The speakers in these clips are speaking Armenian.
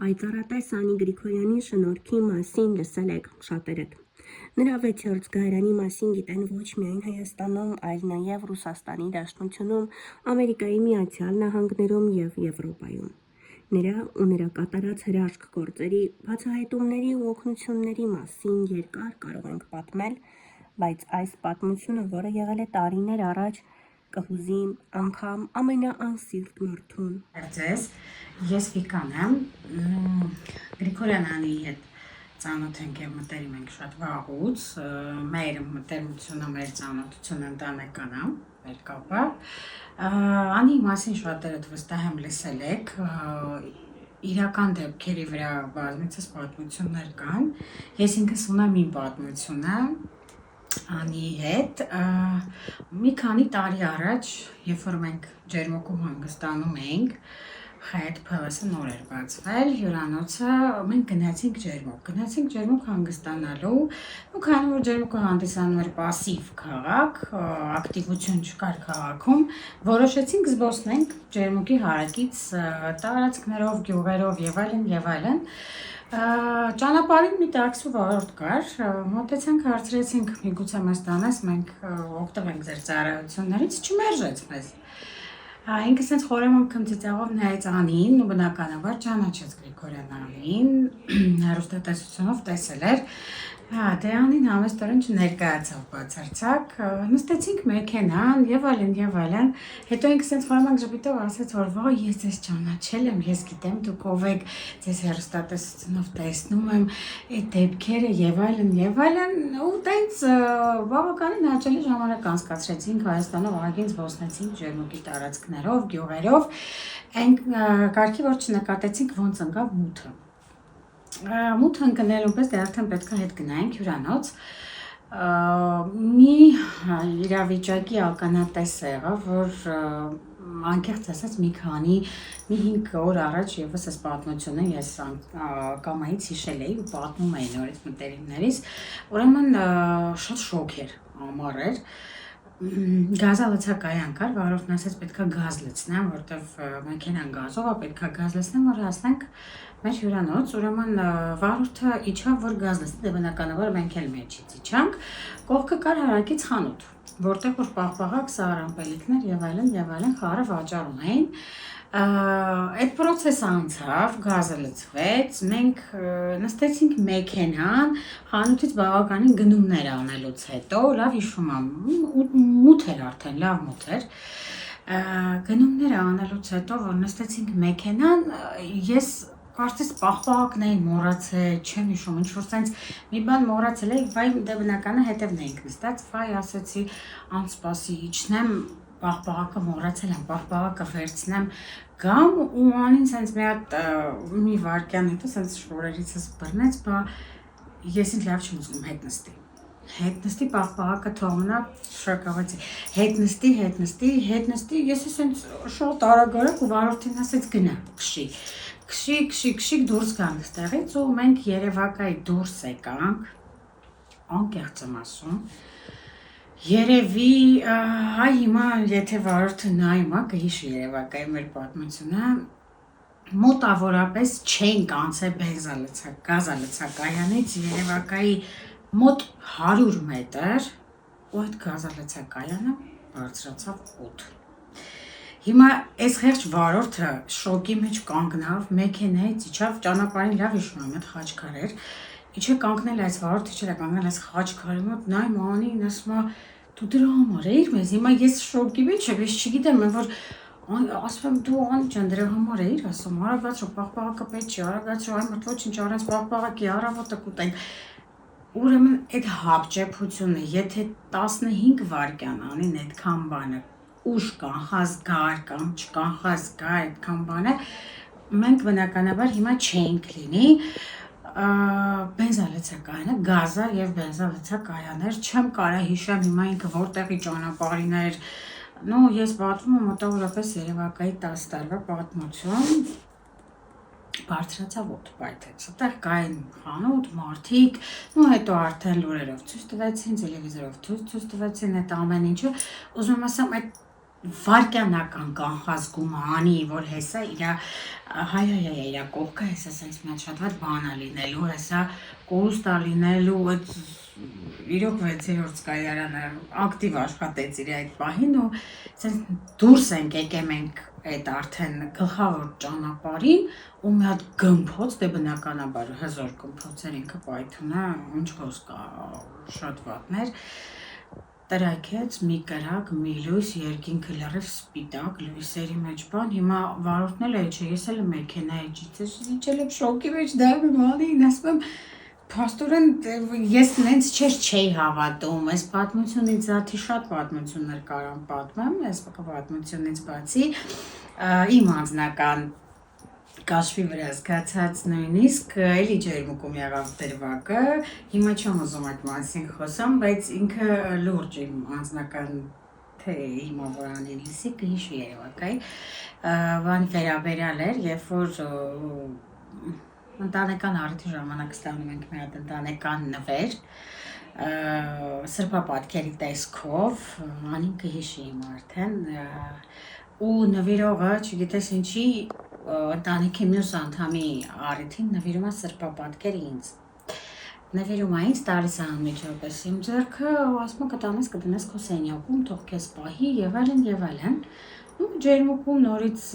Պայծառատես Անի Գրիգորյանի շնորհքի մասին լսել եք շատերդ։ Նրա 6-րդ զգայարանի մասին գիտեն ոչ միայն Հայաստանում, այլ նաև Ռուսաստանի Դաշնությունում, Ամերիկայի Միացյալ Նահանգներում և Եվրոպայում։ Նրա ու նրա կատարած հրաշք գործերի, բացահայտումների ու օգնությունների մասին երկար կարող ենք պատմել, բայց այս պատմությունը, որը եղել է տարիներ առաջ, կհուզի անգամ ամենաանսիրտ մարդուն։ Ես Վիկան եմ, Գրիգորյան Անիի հետ ծանոթ ենք և մտերիմ ենք շատ վաղուց, մեր մտերմությունը, մեր ծանոթությունը ընտանեկան է, մեր կապը։ Անիի մասին շատերդ վստահ եմ լսել եք, իրական դեպքերի վրա բազմիցս պատմություններ կան, ես ինքս ունեմ իմ պատմությունը Անիի հետ, մի քանի տարի առաջ, երբ որ մենք Ջերմուկում հանգստանում էինք, Հայետ Փալասը նոր էր բացվել, հյուրանոցը, մենք գնացինք Ջերմուկ հանգստանալու, ու քանի որ Ջերմուկը հանդիսանում էր պասիվ քաղաք, ակտիվություն չկար քաղաքում, որոշեցինք զբոսնենք Ջերմուկի հարակից տարածքներով, գյուղերով և այլն, Ճանապարհին մի տաքսու վարորդ կար, մոտեցանք, հարցրեցինք, միգուցե մեզ տանես, մենք օգտվենք ձեր ծառայություններից, չմերժեց մեզ։ Ինքը սենց խորամանկ ծիծաղով նայեց Անիին ու բնականաբար ճանաչեց Գրիգորյան Անիին, հեռուստատեսությունով տեսել էր, դե Անին համեստորեն չներկայացավ բացարձակ, նստեցինք մեքենան և այլն, հետո ինքը սենց խորամանկ ժպիտով ասեց, որ վայ, ես ձեզ ճանաչել եմ, ես գիտեմ դուք ով եք, ձեզ հեռուստատեսությունով տեսնում եմ, այդ դեպքերը և այլն, ու տենց բավականին հաճելի ժամանակ անցկացրեցինք Հայաստանով, ահագին զբոսնեցինք Ջերմուկի տարածքներով, գյուղերով, այն կարգի, որ չնկատեցինք ոնց ընկավ մութը։ Մութը ընկնելուն պես դե արդեն պետք է հետ գնայինք հյուրանոց, մի իրավիճակի ականատես եղավ, որ անկեղծ ասած մի 5 օր առաջ եւս այս պատմությունը ես կամայից հիշել էի ու պատմում էի նորից մտերիմներիս, ուրեմն շատ շոկ էր, ամառ էր, գազալցակայան կար, վարորդն ասեց պետքա գազ լցնեմ, որտեվ մեքենան գազով է, պետքա գազ լցնեմ, որ հասնենք մեր հյուրանոց, ուրեմն վարորդը իջավ, որ գազ լցնի, դե բնականաբար մենք էլ մեջից իջանք, կողքը կար հարակից խանութ, որտեղ որ պաղպաղակ, սաղարամպելիքներ և այլն խառը վաճառում էին, այդ պրոցեսը անցավ, գազը լցվեց, մենք նստեցինք մեքենան, խանութից բավականին գնումներ անելուց հետո, լավ հիշում եմ, մութ էր արդեն, լավ մութ էր, գնումներ անելուց հետո, որ նստեցինք մեքենան, ես կարծես պաղպաղակն էի մոռացել, չեմ հիշում, ինչ-որ սենց մի բան մոռացել էի, վայ դե բնականը հետևն էինք նստած, վայ ասեցի անսպասի իջնեմ, պաղպաղակը մոռացել եմ, պաղպաղակը վերցնեմ, գամ ու Անին սենց մի հատ մի վարկյան հետո սենց շորերիցս բռնեց, բա ես ինձ լավ չեմ ուզում հետ նստի, պաղպաղակը թողնա, շոկավեցի, հետ նստի, ես սենց շատ արագ ու վարորդին ասեց գնա, քշի դուրս գանք ստեղից ու մենք Երևակայի դուրս եկանք, անկեղծ եմ ասում, երևի, այ հիմա եթե վարորդը նայում է, կհիշի Երևակայի մեր պատմությունը, մոտավորապես չենք անցել գազալցակայանից Երևակայի մոտ 100 մետր ու այդ գազալցակայանը բարձրացավ օդ։ Հիմա այս խեղճ վարորդը շոկի մեջ կանգնավ, մեքենայից իջավ, ճանապարհին լավ հիշում եմ, այդ խաչքար էր, իջե կանգնել այս վարորդը, իջել է կանգնել այս խաչքարի մոտ, նայում Անին, ասում է, դու դրա համար էիր մեզ, հիմա ես շոկի մեջ եմ, ես չգիտեմ, որ ասում եմ դու Անի ջան դրա համար էիր ասում, արագացրու, պաղպաղակը պետք չի, արագացրու, այ մոտ ոչինչ առանց պաղպաղակի առավոտը կուտենք։ Ուրեմն այդ հապճեպությունը, եթե 15 վայրկյան Անին այդքան բանը ուշ կանխած գար կամ չկանխած գար այդքան բանը, մենք բնականաբար հիմա չենք լինի, բենզալցակայանը, գազա և բենզալցակայաններ, չեմ կարա հիշեմ հիմա ինքը որտեղի ճանապարհին էր, ես պատմում եմ մոտավորապես Երևակայի 10 տարվա պատմություն, բարձրացավ օդ պայթեց, այդտեղ կային խանութ, մարդիկ, հետո արդեն լուրերով ցույց տվեցին, տելևիզորով ցույց տվեցին այդ ամեն ինչը, ուզում ասեմ այդ վարքյանական կանխազգում անի, որ հեսա իր կողքը հեսա սենց մի շատ վատ բան է լինելու, հեսա կորուստ է լինելու, այդ իրոք 6-րդ կայարանը ակտիվ աշխատեց իր այդ պահին ու սենց դուրս ենք եկել մենք այդ արդեն գլխավոր ճանապարհին ու մի հատ գմփոց, դե բնականաբար հզոր գմփոցեր ինքը պայթունը, ինչ խոսք շատ վատներ, տրակեց մի կրակ, մի լույս, երկինքը լրիվ սպիտակ, լույսերի մեջ բան, հիմա վարորդն էլ չէ, ես էլ մեքենայի իջել եմ շոկի մեջ, դայում եմ ալին, ասում եմ, փաստորեն ես նենց չէի հավատում, այս պատմությունից զաթի շատ պատմություններ կարամ պատմեմ, այս պատմությունից բացի իմ անձնական կաշվի վրա զգացած նույնիսկ էլի ջերմուկում եղավ դրվագը, հիմա չեմ ուզում այդ մասին խոսամ, բայց ինքը լուրջ իմ անձնական թե հիմա որ անին լսի կհիշի երևակայ, բան վերաբերյալ էր, երբ որ ընտանեկան առիթի ժամանակ ստանում ենք մի հատ ընտանեկան նվեր, սրբապատկերի տեսքով, անին կհիշի իմ արդեն, ու նվիրողը, չգիտես ինչի, ընտանիքի մյուս անդամի առիթին նվիրում է սրբապատկեր ինձ։ Նվիրում է ինձ, տալիս է անմիջապես իմ ձեռքը, ու ասում է կտանես կդնես քո սենյակում, թող քեզ պահի եւ այլն։ Ու ջերմուկում նորից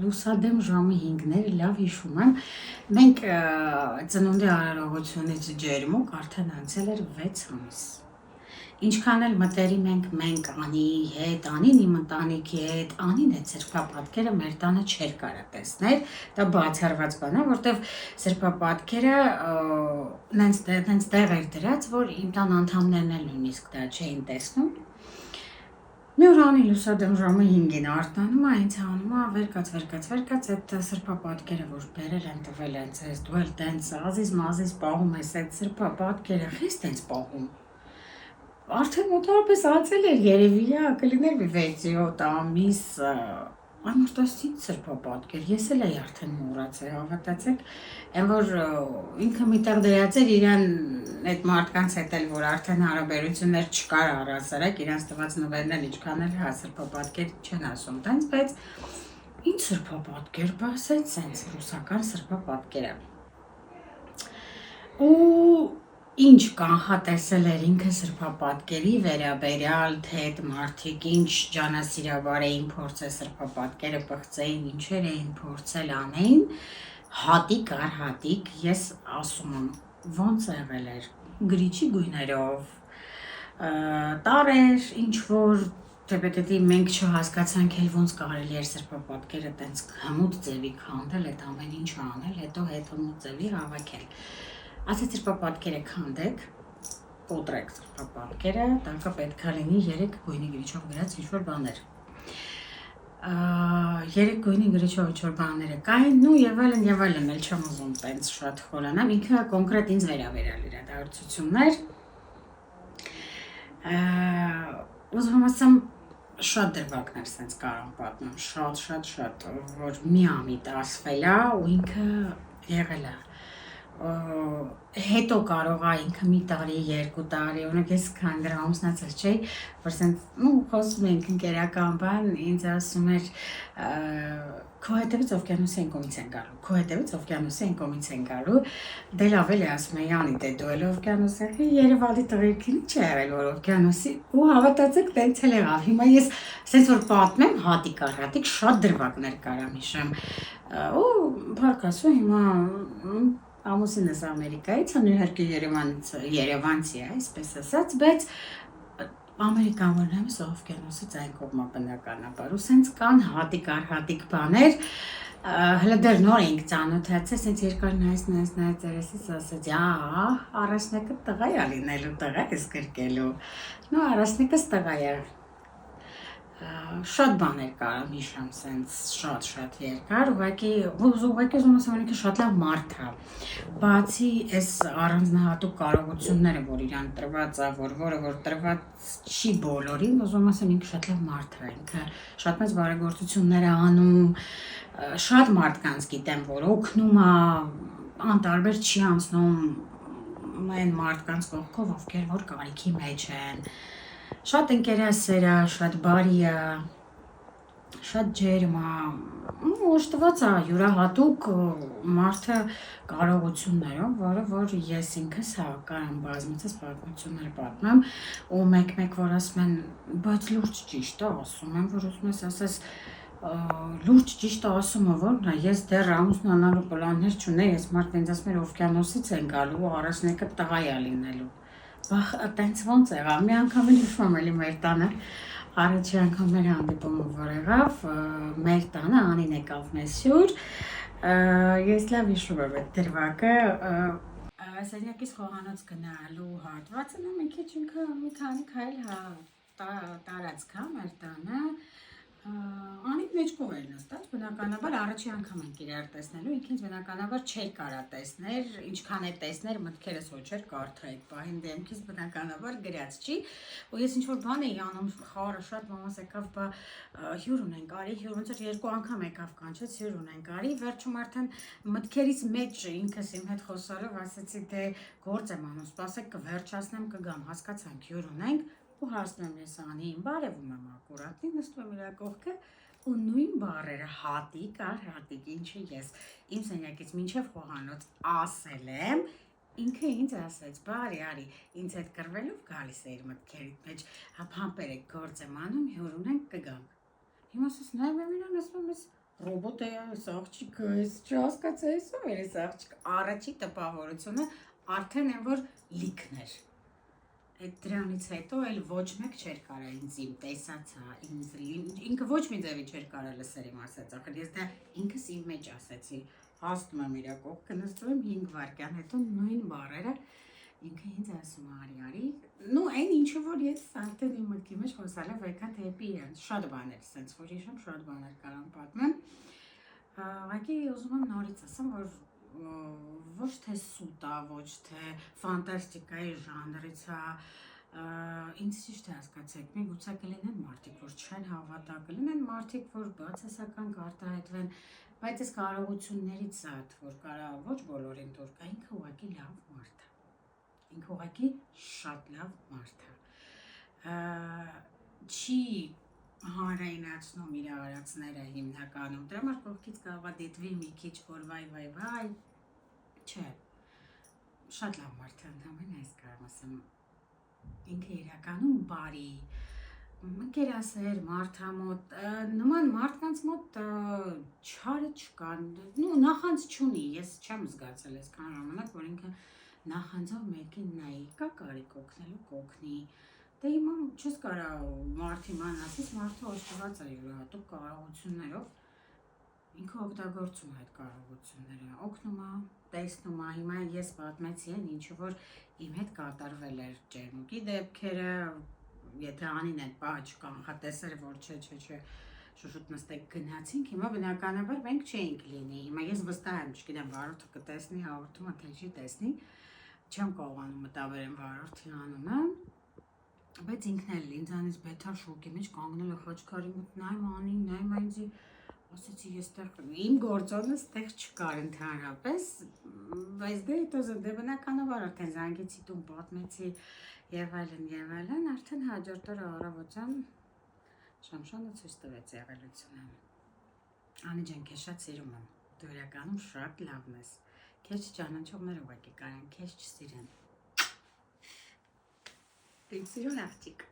լուսադեմ ժամը 5-ներ, լավ հիշում եմ։ Մենք ծնունդի արարողությունից ջերմուկ արդեն անցել էր 6 ամիս։ Ինչքան էլ մտերիմ ենք մենք Անիի հետ, Անին իմ ընտանիքի հետ, Անին այդ սրբապատկերը մեր տանը չէր կարա տեսնել, դա բացառված բան է, որտեվ սրբապատկերը նենց տեղ էր դրած, որ իմ տան անդամներն էլ նույնիսկ դա չէին տեսնում։ Մի օր Անի լուսադեմ ժամը 5-ին արտանում է, ինձ հանում է, վերկաց, այդ սրբապատկերը, որ բերել են տվել են ձեզ, դու էլ տենց ազիզ պահում ես այդ սրբապատկերը, խիստ տենց պահում։ Արդեն մոտավորապես անցել էր երևի, կլիներ մի 6-7 ամիս, ամարտասից սրբապատկեր, ես էլ էի արդեն մոռացել, հավատացեք, այն որ ինքը միտեղ դրած էր իրան այդ մարդկանց հետ էլ, որ արդեն հարաբերություններ չկար առասարակ, իրանց տված նվերն էլ ինչքան էլ սրբապատկեր չեն ասում տենց, բայց ինչ սրբապատկեր, բա սենց ռուսական սրբապատկերը։ Ու ինչ կանխատեսել էր ինքը սրբապատկերի վերաբերյալ, թե այդ մարդիկ ինչ ջանասիրաբար էին փորձել սրբապատկերը պղծեին, ինչեր էին փորձել անեին, հատիկ առ հատիկ, ես ասում եմ, ոնց եղել էր, գրիչի գույներով, տարեր, ինչ-որ, թեպետետի մենք չհասկացանք էլ ոնց կարելի էր սրբապատկերը տենց հմուտ ձևի քանդել, այդ ամեն ինչ անել, հետո հետ հմուտ ձևի հավաքել։ Ասեց սրբապատկերը քանդեք, կոտրեք սրբապատկերը, տանկա պետք է լինի 3 գույնի գրիչով գրած ինչ-որ բաներ։ 3 գույնի գրիչով ինչ-որ բաները կային, ու եւ այլն, էլ չեմ ուզում տենց շատ խորանալ, ինքը կոնկրետ ինձ վերաբերյալ իրադարձություններ։ Ուզում ասեմ, շատ դրվագներ սենց կարամ պատմեմ, շատ, որ մի ամիտ ասվել է ու ինքը եղել է։ Հետո կարող է ինքը մի տարի, 2 տարի, օրինակ ես քան դրա ամուսնացած չէի, որ սենց խոսում ենք ընկերական բան, ինձ ասում էր քո հետևից օվկիանոսի են կողմից են գալու, դե լավ էլի ասում էի Անի, դե դու էլ օվկիանոս եղի, Երևանի տղերքին չի եղել որ օվկիանոսի, ու հավատացեք տենց էլ եղավ, հիմա ես սենց որ պատմեմ հատիկ առ հատիկ շատ դրվագներ կարամ հիշեմ, ու փառք Աստծո հիմա ամուսինս Ամերիկայից, իհարկե Երևանցի է, այսպես ասած, բայց Ամերիկան որ նայում ես օվկիանոսից այն կողմը բնականաբար, ու սենց կան հատիկ առ հատիկ բաներ, հələ դեռ նոր էինք ծանոթացել, սենց երկար նայես երեսից ասեց, առաջնակը տղա է լինելու, տղա ես կրկելու, նո առաջնակս տղա է, շատ բաներ կարամ հիշեմ սենց շատ երկար, ուղղակի ուզում ասեմ ինքը շատ լավ մարդ է, բացի այս առանձնահատուկ կարողությունները, որ իրան տրված է, որ տրված չի բոլորին, ուզում ասեմ ինքը շատ լավ մարդ է, ինքը շատ մեծ բարեգործություններ է անում, շատ մարդկանց գիտեմ, որ օգնում է, անտարբեր չի անցնում այն մարդկանց կողքով, ովքեր որ կարիքի մեջ են, շատ ընկերասեր է, շատ բարի է, շատ ջերմ է, օժտված է յուրահատուկ մարդը կարողություններով, որ ես ինքս կարամ բազմիցս պատմություններ պատմեմ, ու մեկ-մեկ որ ասում են, բայց լուրջ ճիշտ է, ասում եմ, որ ուզում ես ասես լուրջ ճիշտ է ասումը որն է, ես դեռ ամուսնանալու պլաններ չունեի, ես մարդն ինձ ասում էր օվկիանոսից են գալու, առաջնեկը տղա է լինելու։ Բախ, տենց ոնց եղավ, մի անգամ էլ հիշում էլի մեր տանը, առաջի անգամ մեր հանդիպումը որ եղավ, մեր տանը Անին եկավ մեզ հյուր, ես լավ հիշում եմ այդ դրվագը, սենյակից խոհանոց գնալու հատվածը, մի քիչ ինքը մի քանի քայլ տարածք է մեր տանը, Անիտ մեջքով էր նստած, բնականաբար առաջի անգամ ենք իրար տեսնելու, ինքը ինձ բնականաբար չէր կարա տեսներ, ինչքան է տեսներ, մտքերս ոչ էր կարդա այդ պահին դեմքից բնականաբար գրած չի, ու ես ինչ-որ բան էի անում, խառը շատ մամաս եկավ, բա հյուր ունենք արի, հյուր ոնց էր երկու անգամ եկավ կանչեց, հյուր ունենք արի, վերջում արդեն մտքերից մեջ ինքս իմ հետ խոսալով ասեցի, դե գործ եմ անում, սպասեք կվերջացնեմ, կգամ, հասկացանք, հյուր ունենք, ու հասնում ես Անին, բարևում եմ ակուրատնի, նստում եմ իր կողքը ու նույն բառերը հատիկ առ հատիկ, ինչը ես իմ սենյակից մինչև խոհանոց ասել եմ, ինքը ինձ ասեց, բարի արի, ինձ հետ կռվելով գալիս է իր մտքերիդ մեջ, համբերեք գործ եմ անում, հյուր ունենք կգանք։ Հիմա ասես նայում եմ իրան, ասում եմ, ռոբոտ է, այս աղջիկը, այս չհասկացա, այս ով էր այս աղջիկը, առաջի տպավորությունը արդեն են որ լիքներ։ Այդ դրանից հետո էլ ոչ մեկ չէր կարա ինձ իմ տեսացա, ինքը ոչ մի ձևի չէր կարա լսել իմ ասած, ախր ես դա ինքս իմ մեջ ասեցի, հասնում եմ իր կողքը, նստում եմ 5 վայրկյան, հետո նույն բառերը ինքը ինձ ասում արի, նու այն ինչը որ ես արդեն իմ մտքի մեջ խոսալով եկա դեպի իրան, շատ բաներ, սենց որ հիշում շատ բաներ կարամ պատմեմ, ուղղակի ուզում եմ նորից ասեմ, որ ոչ թե սուտ է, ոչ թե ֆանտաստիկայի ժանրից է, ինձ ճիշտ է հասկացեք, միգուցե կլինեն մարդիկ, որ չեն հավատա, կլինեն մարդիկ, որ բացասական կարտահայտվեն, բայց այս կարողություններից զատ, որ կարա ոչ բոլորին դուր կա, ինքը ուղղակի լավ մարդ է, ինքը ուղղակի շատ լավ մարդ է, չի հանրայնացնում իր արածները հիմնականում, դրա համար կողքից կարող է դիտվի մի քիչ, որ վայ, չէ, շատ լավ մարդ է, ընդամենը այս կարամ ասեմ, ինքը իրականում բարի, ընկերասեր մարդամոտ, նման մարդկանց մոտ չարը չկան, նախանձ չունի, ես չեմ զգացել այսքան ժամանակ, որ ինքը նախանձով մեկին նայի, կա կարիք օգնելու կօգնի, դե հիմա չես կարա մարդ իման ասես, մարդը օժտված է յուրահատուկ կարողություններով, ինքը օգտագործում է այդ կարողությունները, օգնում է, տեսնում է, հիմա ես պատմեցի են ինչը որ իմ հետ կատարվել էր ջերմուկի դեպքերը, եթե Անին այդ պահը չկանխատեսեր, որ չէ, շուշուտ նստեք գնացինք, հիմա բնականաբար մենք չէինք լինի, հիմա ես վստահ եմ, չգիտեմ, վարորդը կտեսնի, հաղորդումը թե չի տեսնի, չեմ կարողանում մտաբերեմ վարորդի անունը, բայց ինքն էլ ինձանից բետար շոկի մեջ կանգնել է խաչքարի մոտ, նայում Անին, նայում ինձի, ասեցի ես իմ գործոնս տեղ չկար ընդհանրապես, բայց դե բնականաբար արդեն զանգեցի տուն պատմեցի եւ այլն, արդեն հաջորդ օրը առավոտյան Շամշանը ցույց տվեց եղելությունը։ Անի ջան, քեզ շատ սիրում եմ, դու իրականում շատ լավն ես, քեզ չճանաչողներ ուղղակի կարան քեզ չսիրեն։ Ինձ սիրուն աղջիկ։